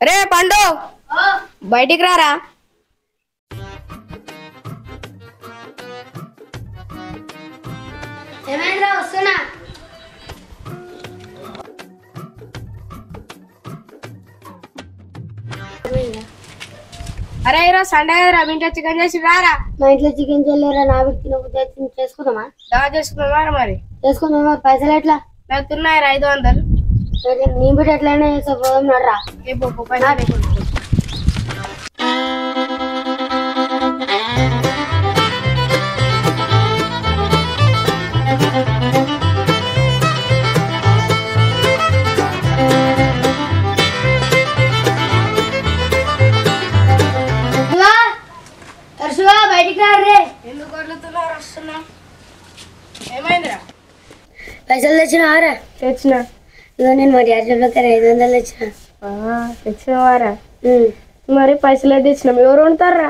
రే పండు బయటికి రారా. ఏమైందిరా వస్తున్నా. అరే ఈరోజు సండే రా, మీ ఇంట్లో చికెన్ చేసి రారా. మా ఇంట్లో చికెన్ చేయలేరా, నా వ్యక్తి చేసుకుందామా? దావా చేసుకున్నారా మరి? చేసుకుందామా? పైసలు ఎట్లా? నాకు ఉన్నాయిరా 500. నీ బిడ్డ ఎట్లయినా చేస్తా, పోదాం నడరా. ఏ పప్పు పైసలు బయటికి రారే. ఎందుకు వదులుతున్నారు? వస్తున్నా. ఏమైందిరా? పైసలు తెచ్చినావారా? తెచ్చిన. ఇగో నేను మా డాడీ 500 తెచ్చిన. తెచ్చినవారా? మరి పైసలు అయితే ఇచ్చినాం. ఎవరు ఉంటారా?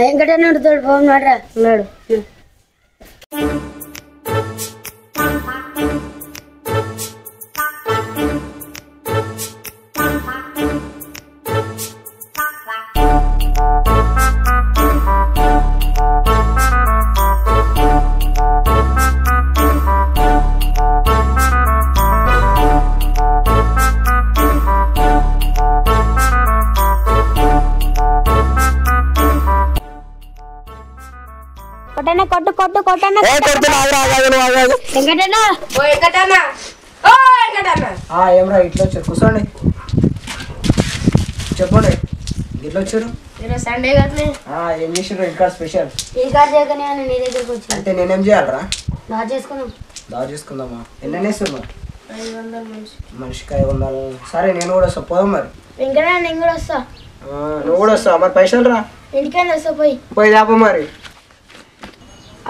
వెంకటన్న తోడు పోం నడరా. ఉన్నాడు. కొట్టు కొట్టు కొట్టన్న. వెంకటన్న ఏమరా ఇట్లా వచ్చారు? కూర్చోండి, చెప్పండి. ఇట్లా వచ్చారు సండే కదా. ఏం చేసారు ఇంకా స్పెషల్? ఈ కార్ చేయకనే నీ దగ్గరకు వచ్చి. అంటే నేనేం చేయాలరా? దావ చేసుకుందామా? ఎన్ని వేస్తున్నా? మనిషికి 500. సరే నేను కూడా వస్తా, పోదాం మరి. వెంకటన్న నేను కూడా వస్తా. నువ్వు కూడా వస్తావు మరి? పైసలు రా. ఇంటికైనా వస్తా. పోయి దాప మరి.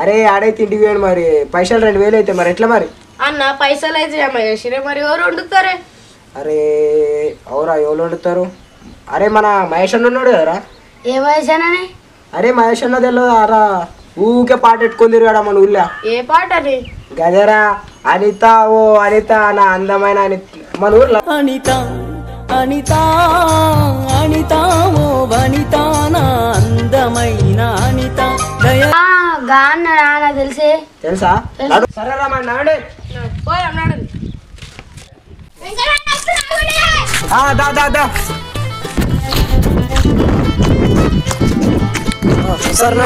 అరే ఆడైతే ఇంటికి వేయండి మరి. పైసలు 2000 అయితే మరి ఎట్లా మరి? అన్న పైసలు అయితే జమ చేసిరే, మరి ఎవరు వండుతారే? అరే అవురా, ఎవరు వండుతారు? అరే మన మహేష్ అన్న ఉన్నాడు కదరా. ఏ వయసానని? అరే మహేష్ అన్న తెలియదు అరా, ఊకే పాట పెట్టుకుని తిరిగాడా మన ఊళ్ళో. ఏ పాట అది? గదరా అనిత, ఓ అనిత నా అందమైన అనిత మన ఊర్లో. అనిత అనిత అనిత ఓ వనిత నా అందమైన అనిత. గాన్నడా నాకు తెలిసే. తెలుసా? సరేరా మరి నాడే. దా సరే.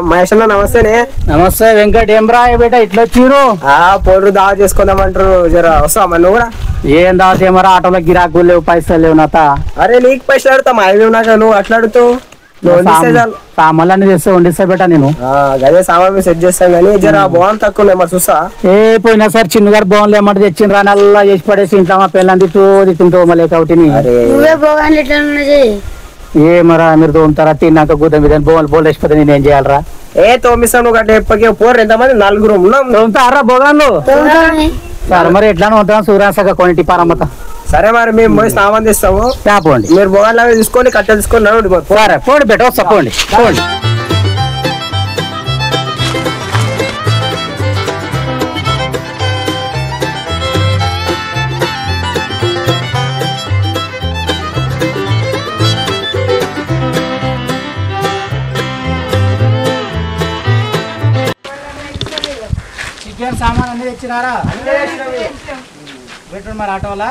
మహేష్ అన్న నమస్తేనే. నమస్తే వెంకట్. ఏం రా బేట ఇట్లా వచ్చిరు? పోరు దావా చేసుకుందామంటారు, జర వస్తా మరి నువ్వు కూడా. ఏం దావత్ ఏమరా? ఆటోలో గిరాకులు లేవు, పైసలు లేవు నాత. అరే నీకు పైసలు అడుగుతా, మా ఐదు ఉన్నాక నువ్వు అట్లా అడుగుతావు. సామాన్లన్నీ చేస్తే వండిస్తా బేట నేను. అదే సామాన్ సెట్ చేస్తాం కానీ జర బాగుంది తక్కువ మరి చూస్తా. పోయినా సార్ చిన్నగారు బాగుంది ఏమంటే తెచ్చిండ్రా, నల్లా చేసి పడేసి ఇంట్లో మా పిల్లలు తింటూ మళ్ళీ కాబట్టి. ఏ మరా మీరు తోముతారా? తిన్నాక గుద్ద మీద బోల్ వేసిపోతే నేను ఏం చేయాలరా? తోమిస్తాను నువ్వు గట్ట ఎప్పటికే పోరు. ఎంతమంది? 4 ఉన్నాం. తోముతారా బోగాన్లు? సరే మరి ఎట్లా ఉంటాం సూర్యాసగా కొన్నిటి పారమ్మత. సరే మరి మేము పోయి సామాన్ తెస్తాము, పోండి. మీరు బోగాన్లు అవి తీసుకొని కట్టెలు తీసుకొని సరే పోండి బెట వస్తా. పోండి పోండి. చికెన్ సామాన్ అన్ని తెచ్చినారా? పెట్టండి మరి ఆటోలా.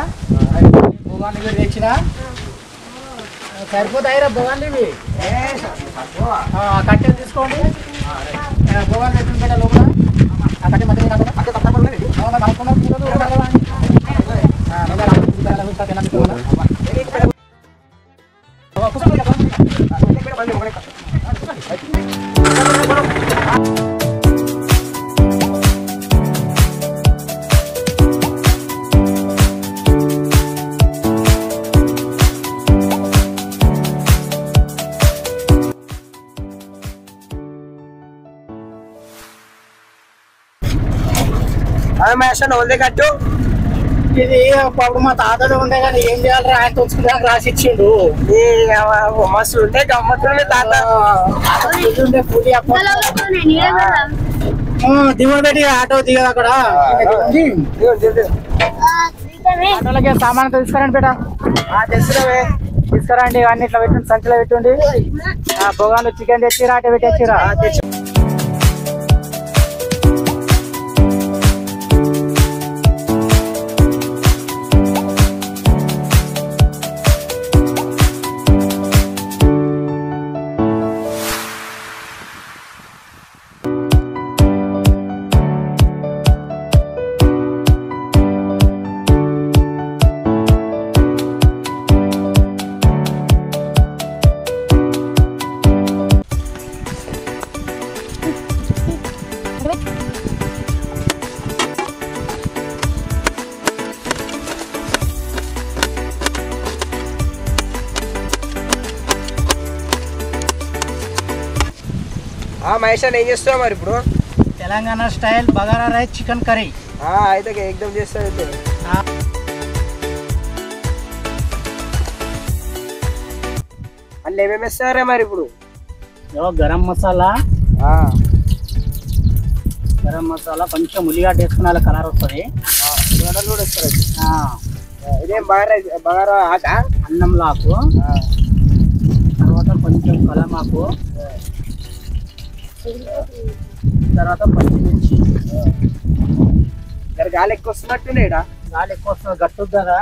భోగాన్ని మీరు తెచ్చినా సరిపోతాయిరా భోగాన్ని. ఇవి కట్టెలు తీసుకోండి. భోగాన్ని పెట్టిన పెట్ట లోపల ఆ కట్టె మధ్య కూర్చోండి. మహేశ్వర ఓల్దే కట్టు ఇది పాపం మా తాతడు ఉండే కానీ ఏం చేయాలి ఆయన తోచుకుంటాక రాసి ఇచ్చిండు. మస్తు ఉంటే గమ్మత్తుండే తాత పూలి దిగబెట్టి ఆటో దిగదు అక్కడ. ఆటోలకి సామాన్ తీసుకురండి బేట. తెస్తున్నావే తీసుకురండి అన్ని ఇట్లా పెట్టుండి సంచిలో పెట్టుండి. భోగాలు చికెన్ తెచ్చిరా అటు పెట్టిరా. మహేశ్వర్ ఏం చేస్తున్నావు మరి ఇప్పుడు? Telangana style bagara rice chicken curry. అయితే ఎగ్దమ్ చేస్తావు అయితే. అందులో ఏమేమి వేస్తారా మరి ఇప్పుడు? గరం మసాలా, కొంచెం ఉల్లిగడ్డ వేసుకున్న కలర్ వస్తుంది. కూడా వస్తారు. ఇదేం బగారా ఆక అన్నం లాకు, తర్వాత కొంచెం కలమాకు, తర్వాత పచ్చిమిర్చి. గాలి ఎక్కువ వస్తున్నట్టునేడా? గాలి ఎక్కువ వస్తుంది గట్టు కదా.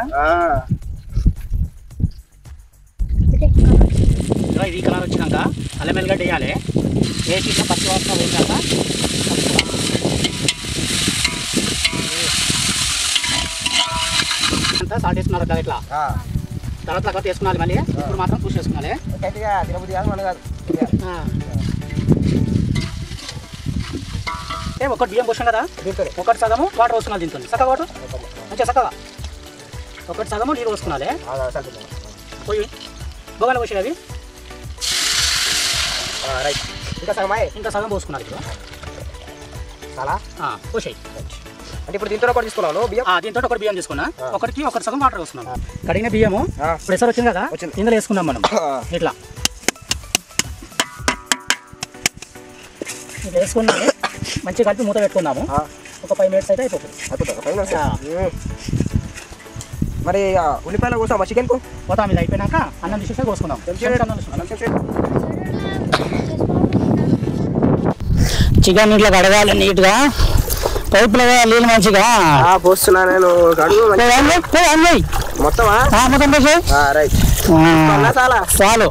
ఇది కలర్ వచ్చినాక అల్లం ఎల్లిగడ్డ వేయాలి. వేసి ఇట్లా పచ్చి వాసన వేసాక అంతా సాల్ట్ వేసుకున్నారు కదా ఇట్లా. తర్వాత తర్వాత వేసుకున్నాలి. మళ్ళీ ఇప్పుడు మాత్రం చూసి వేసుకున్నాలి. తిరుపతి కాదు మన కాదు. ఒకటి బియ్యం పోసాం కదా, ఒకటి సగము వాటర్ పోసుకున్నాలి. దీంతో చక్కగా వాటర్ మంచిగా చక్కగా ఒకటి సగము నీరు పోసుకున్నాలి. పోయి బొగలు పోసేవి అవి ఇంకా సగం పోసుకున్నాలి. ఇప్పుడు చాలా పోసాయి. అంటే ఇప్పుడు దీంతో ఒకటి తీసుకున్నాను బియ్యం. దీంతో ఒకటి బియ్యం తీసుకున్నా, ఒకటి సగం వాటర్ వేసుకున్నాను. కడిగిన బియ్యము ఇప్పుడు ఎసరు వచ్చింది కదా, ఇందులో వేసుకున్నాం మనం. ఇట్లా ఇట్లా వేసుకున్నాము. మంచిగా కలిపి మూత పెట్టుకున్నాము. ఒక 5 minutes అయితే అయిపోతుంది. మరి ఉల్లిపాయలు కోసామా చికెన్ కు? పోతాం. ఇది అయిపోయినాక అన్నం తీసేస్తే కోసుకుందాం. చికెన్ ఇట్లా కడగాలి నీట్గా. పైపులో నీళ్ళు మంచిగా పోస్తున్నా నేను. మొత్తమా? మొత్తం పోసి రైట్. చాలా చాలు.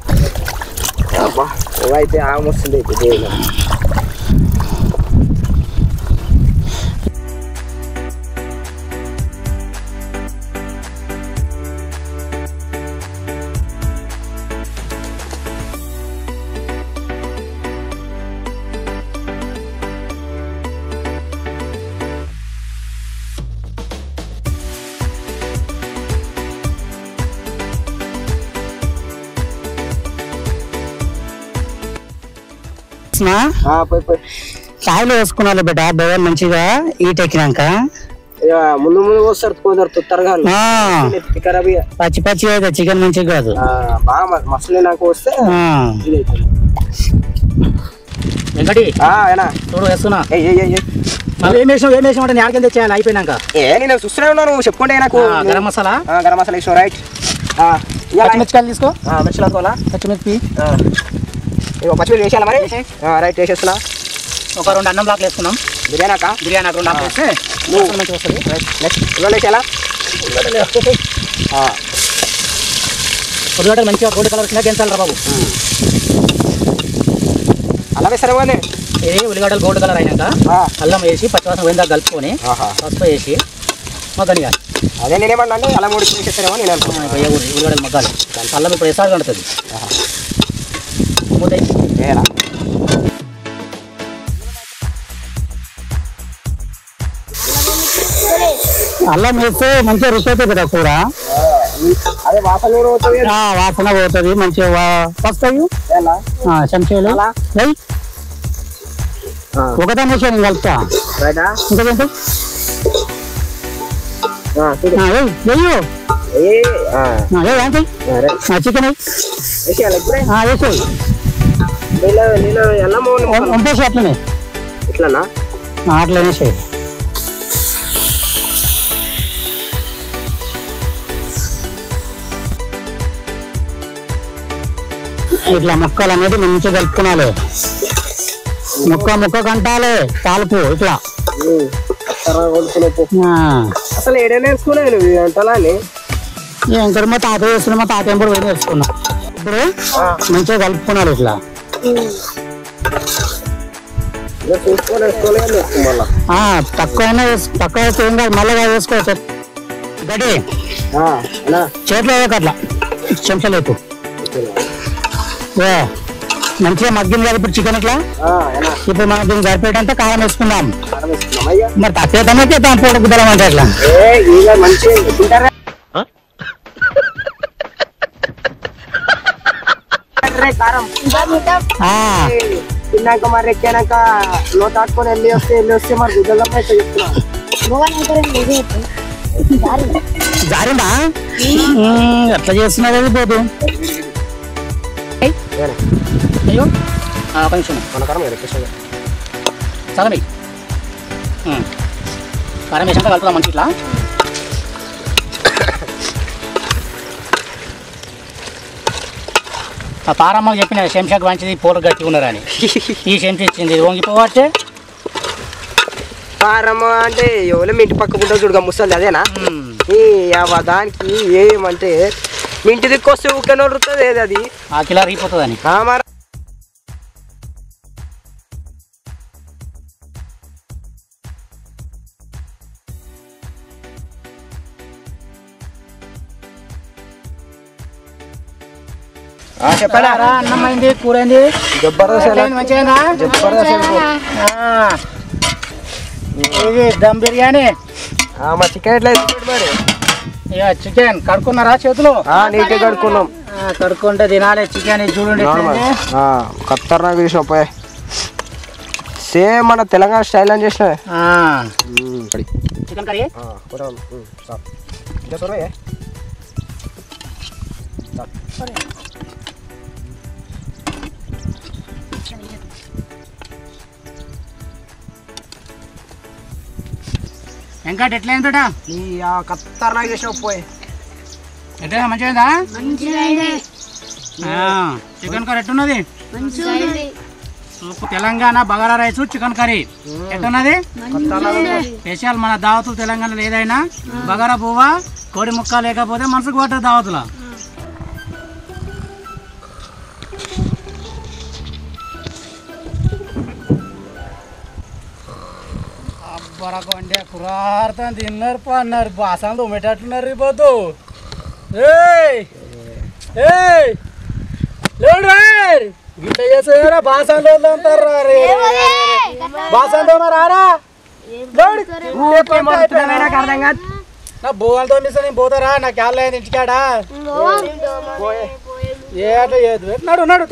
అయితే ఆమొస్తుంది. చాయలో వేసుకున్నాను బిడ్డ. బోగన్ మంచిగా ఈట్ ఎక్కినాక ముందు వస్తారు పచ్చి పచ్చి అయితే చికెన్ మంచిగా కాదు. బాగా మసలు నాకు వస్తే వెంకటి చూడు వేస్తున్నా. మళ్ళీ ఏం వేసాం అంటే నేలకి తెచ్చేయాలి అయిపోయినాక. నేను చూస్తూనే ఉన్నాను. చెప్పుకుంటే నాకు గరం మసాలా వేసాం. రైట్. పచ్చిమిర్చికాయలు తీసుకో. మిర్చిలు అనుకోవాలా? పచ్చిమిర్చి పచ్చిమిర్చి వేసేయాలా మరి? రైట్ వేసేస్తున్నా. ఒక 2 అన్నం బ్లాక్లు వేసుకున్నాం. బిర్యానీ 2 ఆకులు వేస్తే మంచిగా వస్తుంది. నెక్స్ట్ ఉల్లిగడ్డ వేసేయాలా? ఉల్లిగడ్డలు మంచిగా గోల్డ్ కలర్ వచ్చినా గెంచాలి బాబు. అల్లం వేస్తారా? ఇది ఉల్లిగడ్డలు గోల్డ్ కలర్ అయినాక అల్లం వేసి పచ్చివాసన పోయిందాక కలుపుకొని పసుపు వేసి మగ్గనియాలి. అదే నేనేమన్నా అంటే అల్లం కూడా వేసేస్తారేమో నేను అనుకున్నాను. ఉల్లిగడ్డలు మగ్గాలి. అల్లం ఇప్పుడు వేసాగా ఉంటుంది. మూత వేయాలా? అల్లం వేస్తే మంచిగా రుచి అవుతుంది కదా కూర. అదే వాసన పోతుంది. వాసన పోతుంది మంచిగా వస్తాయి. చెంచాలు ఒకదాని విషయం కలుపుతా. ఇంకా చికెన్ పంపేసి అట్లనే ఇట్లానా అట్లనే చేయి. ఇట్లా ముక్కలు అనేది మంచిగా కలుపుకోవాలి. ముక్క కంటాలి తాలుపు ఇట్లా. అసలు ఏడైనా వేసుకున్నావు నువ్వు వంటలా అని? ఇంకా మా తాత వేసుకున్నా, మా తాత కూడా వేడి వేసుకున్నా. ఇప్పుడు మంచిగా కలుపుకోవాలి ఇట్లా. తక్కువ వేస్తే ఏం కాదు, మళ్ళీ వేసుకోవచ్చు. గడి చేతిలో అట్లా చెంచాలు ఎక్కువ మంచిగా మగ్గింది కదా ఇప్పుడు చికెన్ ఇట్లా. ఇప్పుడు మనం దీన్ని సరిపోయేటంతా కారం వేసుకుందాం. మరి తప్పేదానికి దాని గుద్దలం అంటే ఎట్లా? తిన్నాక మరి ఎక్కాక లో తాటుకొని వెళ్ళి వస్తే మరి గుద్దలం అయితే జారిందా ఎట్లా చేస్తున్నారు అది పోదు. అయ్యో ఒక నిమిషం సగం కారం వేసాక కలుపుదాం మంచి ఇట్లా. ఆ పారమ్మకి చెప్పిన శంషాకు మంచిది పూల గట్టి ఉన్నారని. ఈ శంష ఇచ్చింది వంగిపోవచ్చే. పారమ్మ అంటే ఎవరో మీ ఇంటి పక్కకుంటా చూడగా ముసలి అదేనా? దానికి ఏమంటే మీ ఇంటి దిక్కు వస్తే ఊకే నోరుతుంది ఏది అది ఆ కిలో రీపోతుంది అని. చెప్పారా? అన్నం అయింది, కూర అయింది, మంచిగా ఇది దమ్ బిర్యానీ. మా చికెన్ ఎట్లా మరి? ఇక చికెన్ కడుక్కున్నారా చేతులు? నీకే కడుక్కున్నాం. కడుక్కుంటే తినాలి చికెన్. చూడండి ఖతర్నాక్ చేసిన పోయే సేమ్ మన తెలంగాణ స్టైల్ అని చేసిన చికెన్ కర్రీ. వెంకట్ ఎట్లయింది బేటా? ఖతర్నాక్ చేసిన పోయే ఎట్లా మంచిగా చికెన్ కర్రీ ఎట్టున్నది? సూపు Telangana bagara rice chicken curry ఎట్టున్నది? స్పెషల్ మన దావతులు తెలంగాణలో ఏదైనా బగారా పువ్వా కోడి ముక్క లేకపోతే మనసుకు పట్టదు దావతులా. అబ్బరకొండే కురార్తా తిన్నారు పన్నారు బాసాలు తోమేటట్లున్నారు రేపోతు. గిట్ల చేసారా బాసాలు అంటారు. బాసాలు తోమరారా నా బోగాలతో నేను పోతారా? నాకు క్యాల్ అయింది ఇంటికాడా. నడు నడు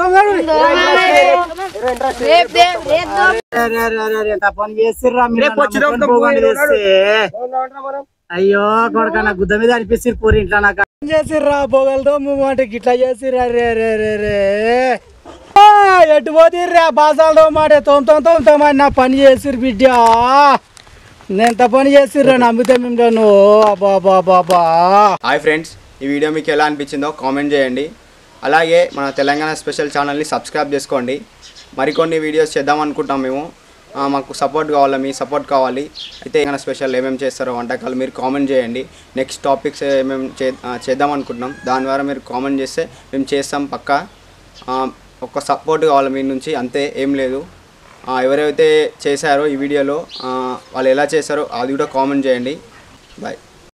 పని చేసిర్రా అయ్యో కొడుక నా గుద్ద మీద అనిపిస్తారు పూరి ఇంట్లో నాకు చేసిర్రా బోగలతో అంటే గిట్లా చేసిర్రా. రే రే రే రే ఎటు పోతిర్రా బాసాలతో మాట తోమని నా పని చేసిర్రు బిడ్డ. ఎంత పని చేసిర్రా నమ్మితే మేము. బాబా బాబా. హాయ్ ఫ్రెండ్స్, ఈ వీడియో మీకు ఎలా అనిపించిందో కామెంట్ చేయండి. అలాగే మన తెలంగాణ స్పెషల్ ఛానల్ని సబ్స్క్రైబ్ చేసుకోండి. మరికొన్ని వీడియోస్ చేద్దాం అనుకుంటాం మేము. మాకు సపోర్ట్ కావాలి, మీ సపోర్ట్ కావాలి. అయితే తెలంగాణ స్పెషల్ ఏమేమి చేస్తారో వంటకాలు మీరు కామెంట్ చేయండి. నెక్స్ట్ టాపిక్స్ ఏమేమి చేద్దాం అనుకుంటున్నాం, దాని ద్వారా మీరు కామెంట్ చేస్తే మేము చేస్తాం పక్కా. ఒక సపోర్ట్ కావాలి మీ నుంచి, అంతే, ఏం లేదు. ఎవరైతే చేశారో ఈ వీడియోలో వాళ్ళు ఎలా చేశారో అది కూడా కామెంట్ చేయండి. బాయ్.